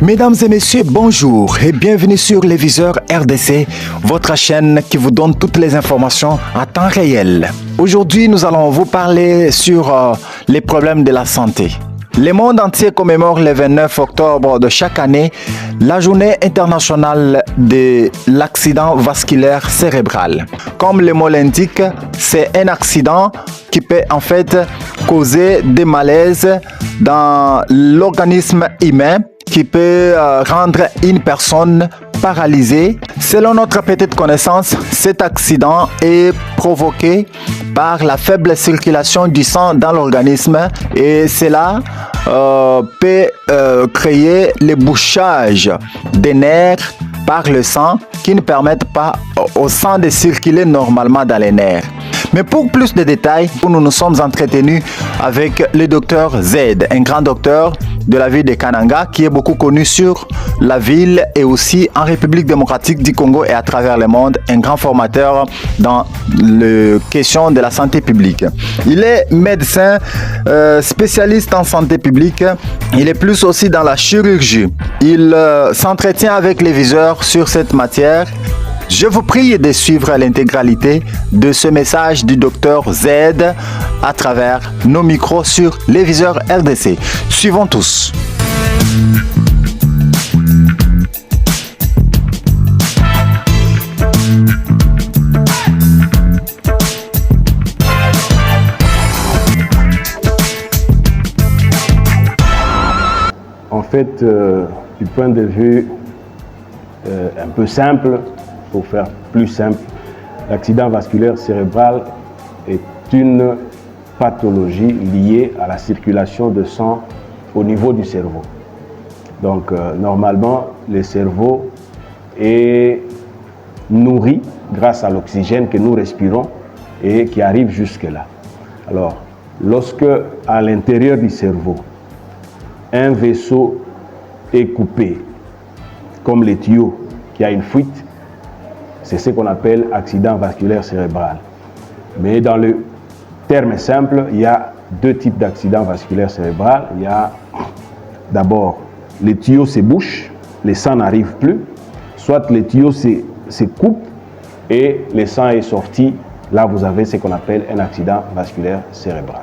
Mesdames et messieurs, bonjour et bienvenue sur Les Viseurs RDC, votre chaîne qui vous donne toutes les informations en temps réel. Aujourd'hui, nous allons vous parler sur les problèmes de la santé. Le monde entier commémore le 29 octobre de chaque année la journée internationale de l'accident vasculaire cérébral. Comme le mot l'indique, c'est un accident qui peut en fait causer des malaises dans l'organisme humain, qui peut rendre une personne paralysée. Selon notre petite connaissance, cet accident est provoqué par la faible circulation du sang dans l'organisme et cela peut créer le bouchage des nerfs par le sang qui ne permettent pas au sang de circuler normalement dans les nerfs. Mais pour plus de détails, nous nous sommes entretenus avec le docteur Z, un grand docteur de la ville de Kananga qui est beaucoup connu sur la ville et aussi en République démocratique du Congo et à travers le monde, un grand formateur dans les questions de la santé publique. Il est médecin, spécialiste en santé publique, il est plus aussi dans la chirurgie. Il s'entretient avec les viseurs sur cette matière. Je vous prie de suivre l'intégralité de ce message du docteur Z à travers nos micros sur Les Viseurs RDC. Suivons tous. En fait, du point de vue un peu simple, pour faire plus simple, l'accident vasculaire cérébral est une pathologie liée à la circulation de sang au niveau du cerveau. Donc, normalement, le cerveau est nourri grâce à l'oxygène que nous respirons et qui arrive jusque-là. Alors, lorsque à l'intérieur du cerveau, un vaisseau est coupé, comme les tuyaux qui a une fuite, c'est ce qu'on appelle accident vasculaire cérébral. Mais dans le terme simple, il y a deux types d'accidents vasculaires cérébrales. Il y a d'abord les tuyaux se bouchent, le sang n'arrive plus, soit les tuyaux se coupent et le sang est sorti. Là, vous avez ce qu'on appelle un accident vasculaire cérébral.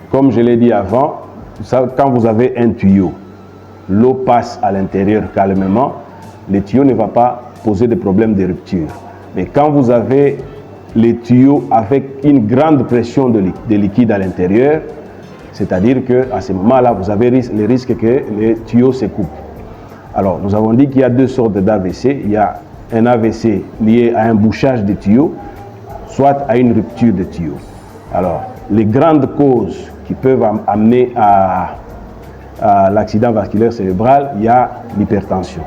Comme je l'ai dit avant, quand vous avez un tuyau, l'eau passe à l'intérieur calmement, le tuyau ne va pas poser des problèmes de rupture. Mais quand vous avez les tuyaux avec une grande pression de liquide à l'intérieur, c'est-à-dire qu'à ce moment-là, vous avez le risque que les tuyaux se coupent. Alors, nous avons dit qu'il y a deux sortes d'AVC. Il y a un AVC lié à un bouchage de tuyaux, soit à une rupture de tuyaux. Alors, les grandes causes qui peuvent amener à l'accident vasculaire cérébral, il y a l'hypertension.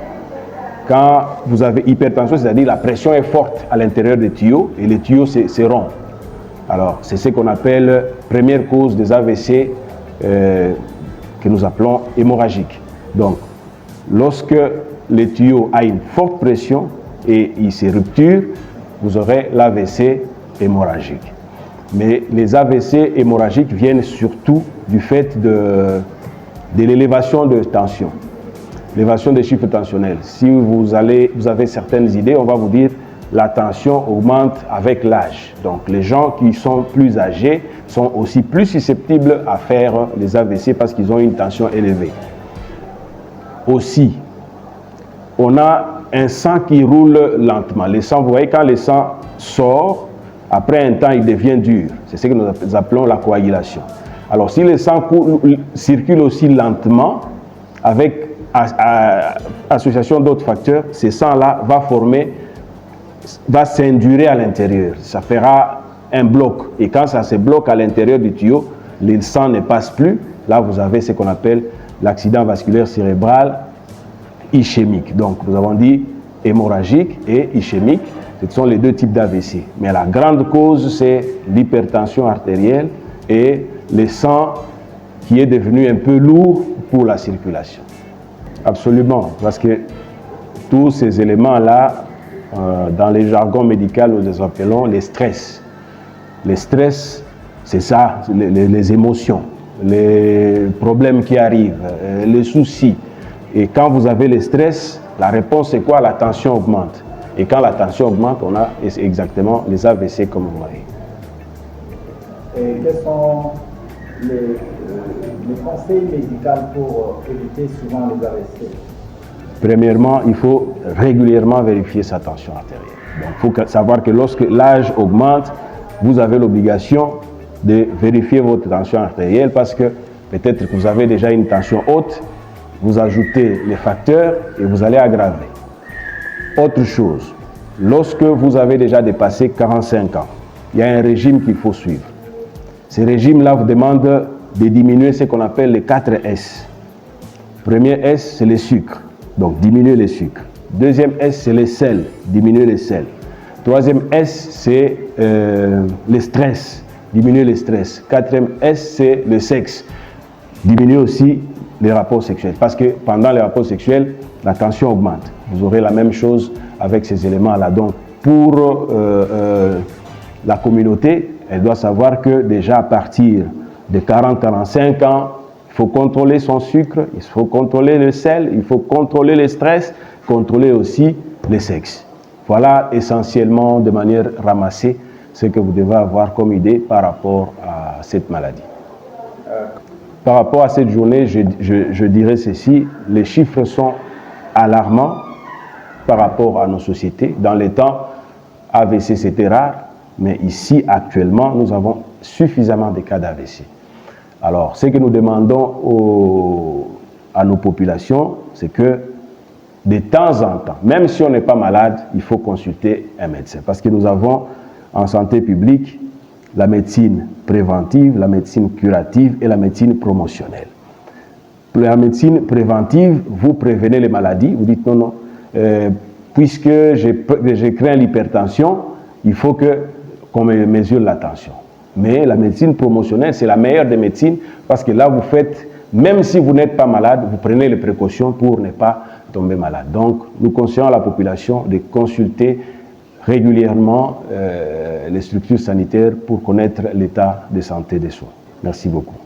Quand vous avez hypertension, c'est-à-dire la pression est forte à l'intérieur des tuyaux et les tuyaux se rompent. Alors, c'est ce qu'on appelle première cause des AVC que nous appelons hémorragiques. Donc, lorsque les tuyaux ont une forte pression et ils se rupturent, vous aurez l'AVC hémorragique. Mais les AVC hémorragiques viennent surtout du fait de l'élévation de tension. L'élévation des chiffres tensionnels. Si vous avez certaines idées, on va vous dire la tension augmente avec l'âge. Donc les gens qui sont plus âgés sont aussi plus susceptibles à faire les AVC parce qu'ils ont une tension élevée. Aussi, on a un sang qui roule lentement. Le sang, vous voyez, quand le sang sort, après un temps, il devient dur. C'est ce que nous appelons la coagulation. Alors si le sang circule aussi lentement, avec association d'autres facteurs, ce sang-là va s'indurer à l'intérieur. Ça fera un bloc. Et quand ça se bloque à l'intérieur du tuyau, le sang ne passe plus. Là, vous avez ce qu'on appelle l'accident vasculaire cérébral ischémique. Donc, nous avons dit hémorragique et ischémique. Ce sont les deux types d'AVC. Mais la grande cause, c'est l'hypertension artérielle et le sang qui est devenu un peu lourd pour la circulation. Absolument, parce que tous ces éléments-là, dans les jargons médicaux, nous les appelons les stress. Les stress, c'est ça, les émotions, les problèmes qui arrivent, les soucis. Et quand vous avez le stress, la réponse c'est quoi? La tension augmente. Et quand la tension augmente, on a exactement les AVC comme vous voyez. Et quels sont les conseils médicaux pour éviter souvent les AVC? Premièrement, il faut régulièrement vérifier sa tension artérielle. Donc, il faut savoir que lorsque l'âge augmente, vous avez l'obligation de vérifier votre tension artérielle parce que peut-être que vous avez déjà une tension haute, vous ajoutez les facteurs et vous allez aggraver. Autre chose, lorsque vous avez déjà dépassé 45 ans, il y a un régime qu'il faut suivre. Ce régime-là vous demande de diminuer ce qu'on appelle les 4 S. Premier S, c'est les sucres, donc diminuer les sucres. Deuxième S, c'est les sels, diminuer les sels. Troisième S, c'est le stress, diminuer le stress. Quatrième S, c'est le sexe, diminuer aussi les rapports sexuels. Parce que pendant les rapports sexuels, la tension augmente. Vous aurez la même chose avec ces éléments-là. Donc, pour la communauté, elle doit savoir que déjà à partir de 40-45 ans, il faut contrôler son sucre, il faut contrôler le sel, il faut contrôler le stress, contrôler aussi le sexe. Voilà essentiellement, de manière ramassée, ce que vous devez avoir comme idée par rapport à cette maladie. Par rapport à cette journée, je dirais ceci, les chiffres sont alarmants par rapport à nos sociétés. Dans les temps, AVC c'était rare, mais ici actuellement, nous avons suffisamment de cas d'AVC. Alors, ce que nous demandons à nos populations, c'est que de temps en temps, même si on n'est pas malade, il faut consulter un médecin. Parce que nous avons en santé publique la médecine préventive, la médecine curative et la médecine promotionnelle. Pour la médecine préventive, vous prévenez les maladies, vous dites non, puisque je crains l'hypertension, il faut qu'on mesure la tension. Mais la médecine promotionnelle, c'est la meilleure des médecines parce que là, vous faites, même si vous n'êtes pas malade, vous prenez les précautions pour ne pas tomber malade. Donc, nous conseillons à la population de consulter régulièrement les structures sanitaires pour connaître l'état de santé des soins. Merci beaucoup.